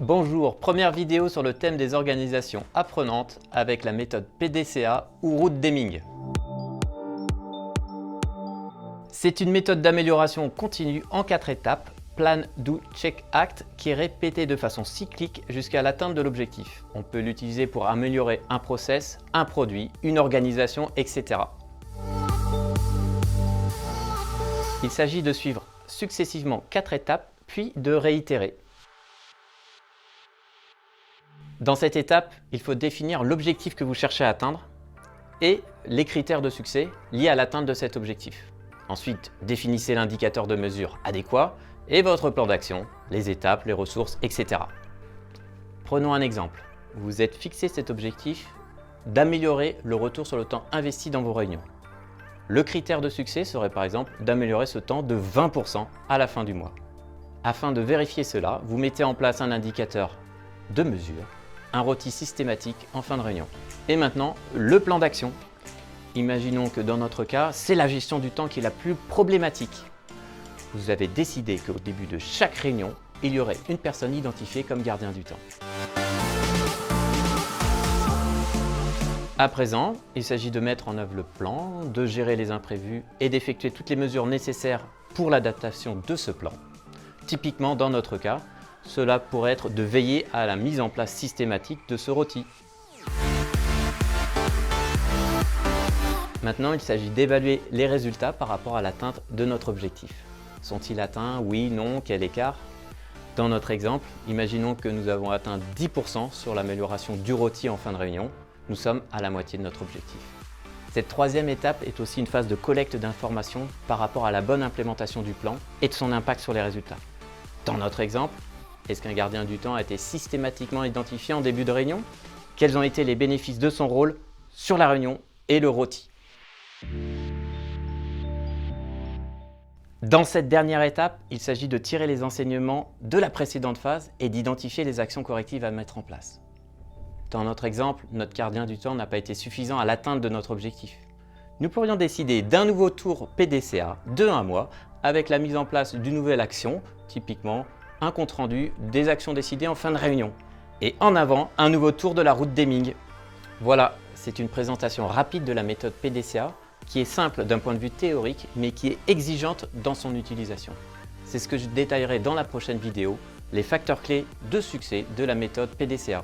Bonjour, première vidéo sur le thème des organisations apprenantes avec la méthode PDCA ou route Deming. C'est une méthode d'amélioration continue en 4 étapes, Plan, Do, Check, Act, qui est répétée de façon cyclique jusqu'à l'atteinte de l'objectif. On peut l'utiliser pour améliorer un process, un produit, une organisation, etc. Il s'agit de suivre successivement 4 étapes, puis de réitérer. Dans cette étape, il faut définir l'objectif que vous cherchez à atteindre et les critères de succès liés à l'atteinte de cet objectif. Ensuite, définissez l'indicateur de mesure adéquat et votre plan d'action, les étapes, les ressources, etc. Prenons un exemple. Vous vous êtes fixé cet objectif d'améliorer le retour sur le temps investi dans vos réunions. Le critère de succès serait par exemple d'améliorer ce temps de 20% à la fin du mois. Afin de vérifier cela, vous mettez en place un indicateur de mesure, un ROTI systématique en fin de réunion. Et maintenant, le plan d'action. Imaginons que dans notre cas, c'est la gestion du temps qui est la plus problématique. Vous avez décidé qu'au début de chaque réunion, il y aurait une personne identifiée comme gardien du temps. À présent, il s'agit de mettre en œuvre le plan, de gérer les imprévus et d'effectuer toutes les mesures nécessaires pour l'adaptation de ce plan. Typiquement, dans notre cas, cela pourrait être de veiller à la mise en place systématique de ce ROTI. Maintenant, il s'agit d'évaluer les résultats par rapport à l'atteinte de notre objectif. Sont-ils atteints? Oui, non, quel écart? Dans notre exemple, imaginons que nous avons atteint 10% sur l'amélioration du ROTI en fin de réunion. Nous sommes à la moitié de notre objectif. Cette troisième étape est aussi une phase de collecte d'informations par rapport à la bonne implémentation du plan et de son impact sur les résultats. Dans notre exemple, est-ce qu'un gardien du temps a été systématiquement identifié en début de réunion? Quels ont été les bénéfices de son rôle sur la réunion et le ROTI? Dans cette dernière étape, il s'agit de tirer les enseignements de la précédente phase et d'identifier les actions correctives à mettre en place. Dans notre exemple, notre gardien du temps n'a pas été suffisant à l'atteinte de notre objectif. Nous pourrions décider d'un nouveau tour PDCA de 1 mois avec la mise en place d'une nouvelle action, typiquement un compte-rendu des actions décidées en fin de réunion. Et en avant, un nouveau tour de la route Deming. Voilà, c'est une présentation rapide de la méthode PDCA qui est simple d'un point de vue théorique, mais qui est exigeante dans son utilisation. C'est ce que je détaillerai dans la prochaine vidéo, les facteurs clés de succès de la méthode PDCA.